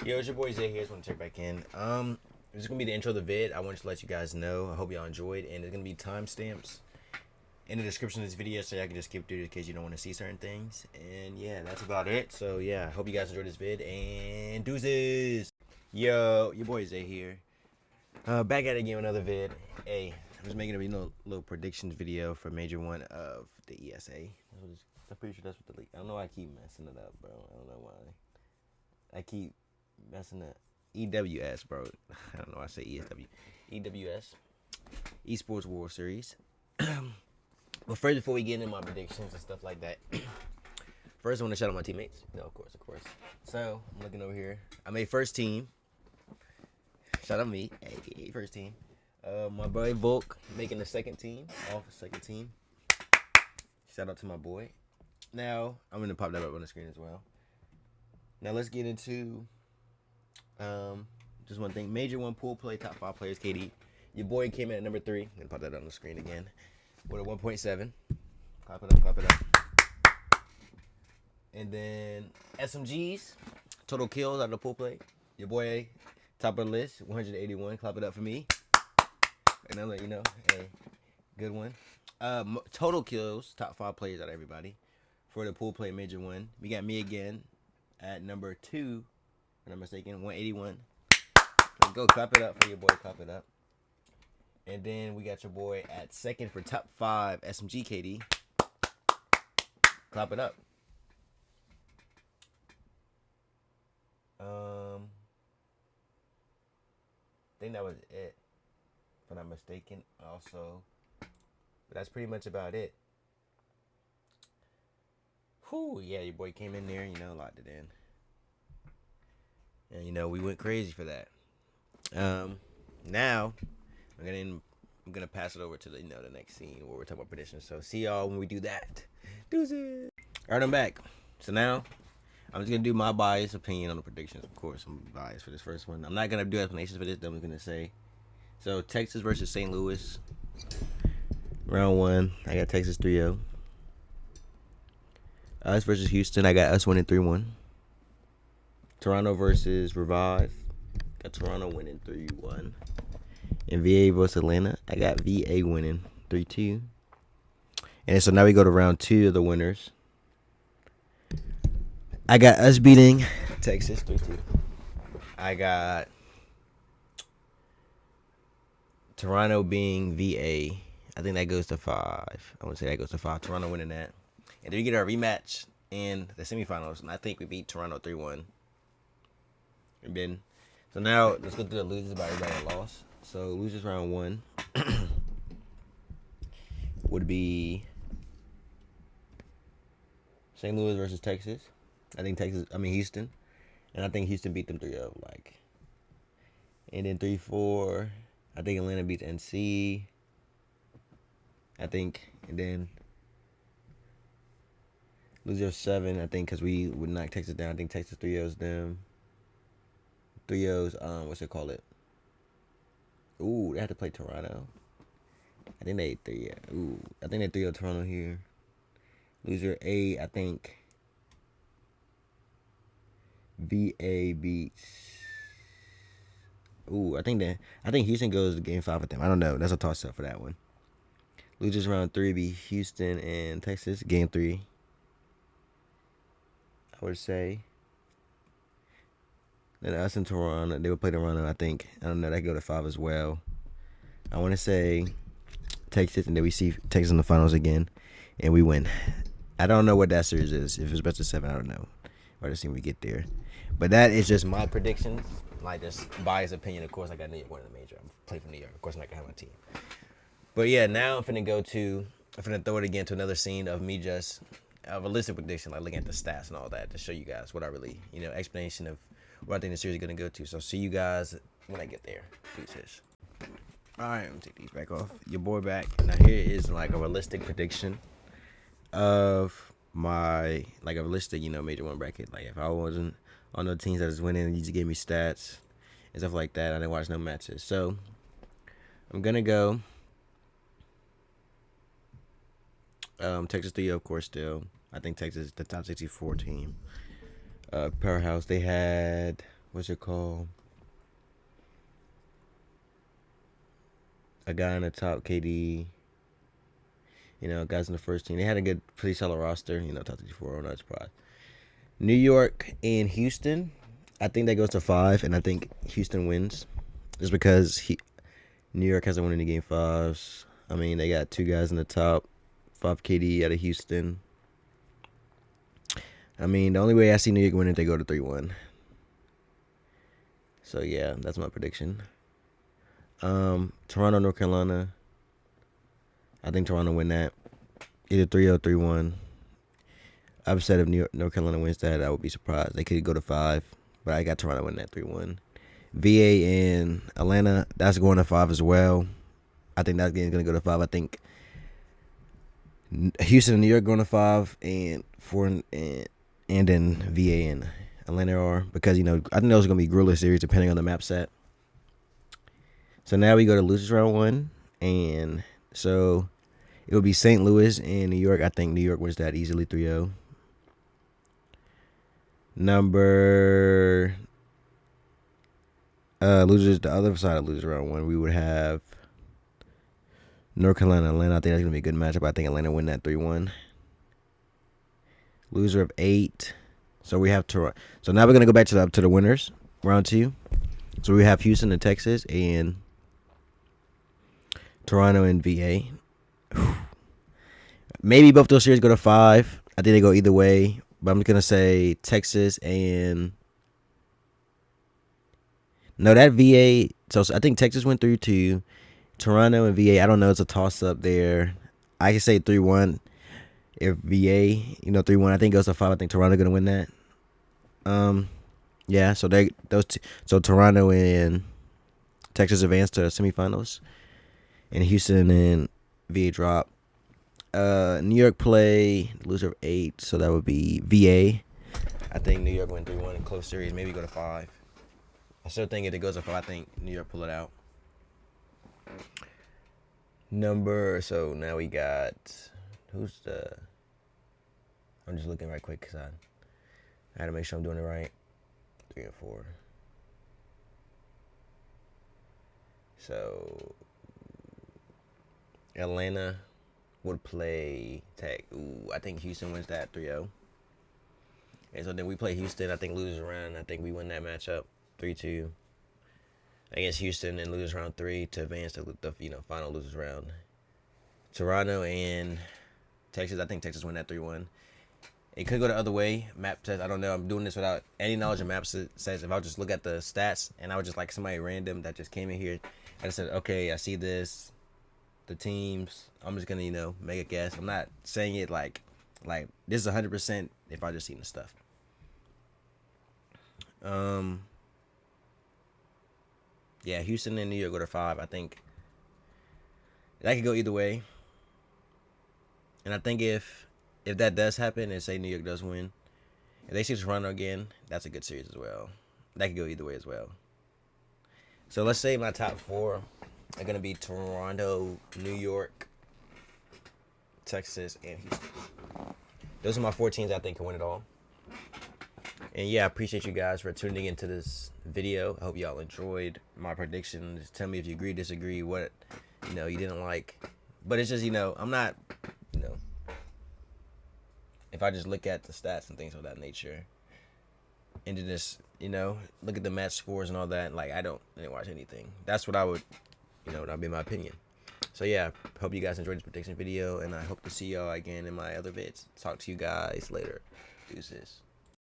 Yo, it's your boy Zay here. Just want to check back in. This is gonna be the intro of the vid. I wanted to let you guys know. I hope y'all enjoyed, and there's gonna be timestamps in the description of this video, so y'all can just skip through it in case you don't want to see certain things. And yeah, that's about it. So yeah, hope you guys enjoyed this vid, and deuces. Yo, your boy Zay here. Back at it again with another vid. Hey, I'm just making a little predictions video for Major 1 of the ESA. I'm pretty sure that's what the league. I don't know why I keep messing it up, bro. I don't know why. I keep messing up. EWS, bro. I don't know why I say ESW. EWS. Esports World Series. But first, before we get into my predictions and stuff like that, first I want to shout out my teammates. No, of course. So, I'm looking over here. I made first team. Shout out me. Hey, first team. My boy Volk making the second team. Off the second team. Shout out to my boy. Now, I'm going to pop that up on the screen as well. Now, let's get into just one thing. Major 1 pool play, top 5 players, KD. Your boy came in at number 3. I'm going to pop that on the screen again. With a 1.7. Clap it up. And then SMGs, total kills out of the pool play. Your boy, top of the list, 181. Clap it up for me. And I'll let you know. Hey, good one. Total kills, top 5 players out of everybody. For the pool play Major 1. We got me again at number 2. If I'm not mistaken, 181. Let's go, clap it up for your boy, clap it up. And then we got your boy at second for top 5 SMG KD. Clap it up. I think that was it, if I'm not mistaken. Also, but that's pretty much about it. Whew, yeah, your boy came in there, locked it in. And we went crazy for that. Now I'm gonna pass it over to the next scene where we're talking about predictions. So see y'all when we do that. Deuces. Alright, I'm back. So now I'm just gonna do my biased opinion on the predictions. Of course, I'm biased for this first one. I'm not gonna do explanations for this. I'm gonna say. So Texas versus St. Louis. Round 1. I got Texas 3-0. Us versus Houston. I got us winning 3-1. Toronto versus Revive. Got Toronto winning 3-1. And VA versus Atlanta. I got VA winning 3-2. And so now we go to round 2 of the winners. I got us beating Texas 3-2. I got Toronto being VA. I think that goes to 5. I want to say that goes to 5. Toronto winning that. And then we get our rematch in the semifinals. And I think we beat Toronto 3-1. So now let's go through the losers by everybody that lost. So losers round 1 would be St. Louis versus Texas. Houston. And I think Houston beat them 3-0. And then 3-4, I think Atlanta beats NC. And then loser 7, I think, because we would knock Texas down. I think Texas 3-0's them. 3-0's, what's it called? Ooh, they have to play Toronto. I think they 3-0 Toronto here. Loser 8, I think VA beats. Ooh, I think Houston goes to game 5 with them. I don't know. That's a toss up for that one. Losers round 3 be Houston and Texas. Game 3, I would say. Then us and Toronto, they would play Toronto, I think. I don't know, that could go to 5 as well. I want to say Texas, and then we see Texas in the finals again, and we win. I don't know what that series is. If it's best of 7, I don't know. Or to see when we get there. But that is just my predictions. Just biased opinion. Of course, I got New York winning the major. I'm playing for New York. Of course, I'm not going to have my team. But yeah, now I'm finna throw it again to another scene of me just a realistic prediction, looking at the stats and all that to show you guys what I really, explanation of what I think the series is going to go to. So see you guys when I get there. Peace. Alright, I'm going to take these back off. Your boy back. Now here is a realistic prediction of my, a realistic, Major 1 bracket. If I wasn't on the teams that was winning, you just gave me stats and stuff like that. I didn't watch no matches. So I'm going to go Texas 3-0, of course, still. I think Texas is the top 64 team. Powerhouse, they had what's it called? A guy on the top, KD. You know, guys in the first team. They had a good, pretty solid roster. You know, top 34. I'm not surprised. New York and Houston. I think that goes to 5, and I think Houston wins. Just because New York hasn't won any game 5s. I mean, they got 2 guys in the top. 5 KD out of Houston. I mean, the only way I see New York winning is they go to 3-1. So, yeah, that's my prediction. Toronto, North Carolina. I think Toronto win that. Either 3-0, 3-1. I've said if North Carolina wins that, I would be surprised. They could go to 5, but I got Toronto winning that 3-1. VA and Atlanta, that's going to 5 as well. I think that game's going to go to 5. I think Houston and New York going to 5, and 4 and then VA and Atlanta are, because, you know, I think those are going to be grueling series depending on the map set. So now we go to losers round 1, and so it will be St. Louis and New York. I think New York wins that easily 3-0. Number losers, the other side of losers round 1, we would have North Carolina, Atlanta. I think that's gonna be a good matchup. I think Atlanta win that 3-1. Loser of 8. So we have Toronto. So now we're gonna go back to the winners, round 2. So we have Houston and Texas, and Toronto and VA. Maybe both those series go to 5. I think they go either way, but I'm gonna say Texas and no, that VA. So I think Texas went 3-2. Toronto and VA, I don't know. It's a toss-up there. I can say 3-1. If VA, 3-1, I think it goes to 5. I think Toronto going to win that. Yeah, so so Toronto and Texas advance to the semifinals. And Houston and VA drop. New York play loser of 8, so that would be VA. I think New York win 3-1 in close series, maybe go to 5. I still think if it goes to 5, I think New York pull it out. So now we got, I'm just looking right quick because I had to make sure I'm doing it right. 3 and 4. So Atlanta would play Tech. Ooh, I think Houston wins that 3-0. And so then we play Houston. I think losers round. I think we win that matchup 3-2 against Houston and lose round 3 to advance to the final losers round. Toronto and Texas. I think Texas win that 3-1. It could go the other way. Map test. I don't know. I'm doing this without any knowledge of map sets. If I just look at the stats and I was just like somebody random that just came in here and I said, okay, I see this, the teams. I'm just gonna make a guess. I'm not saying it like this is 100% if I just seen the stuff. Yeah, Houston and New York go to 5. I think that could go either way. And I think if that does happen and say New York does win, if they see Toronto again, that's a good series as well. That could go either way as well. So let's say my top 4 are going to be Toronto, New York, Texas, and Houston. Those are my 4 teams I think can win it all. And yeah, I appreciate you guys for tuning into this video. I hope y'all enjoyed my predictions. Tell me if you agree, disagree, what you didn't like. But it's just I'm not if I just look at the stats and things of that nature, and then just look at the match scores and all that, like I didn't watch anything. That's what I would that'd be my opinion. So yeah, hope you guys enjoyed this prediction video, and I hope to see y'all again in my other vids. Talk to you guys later. Deuces.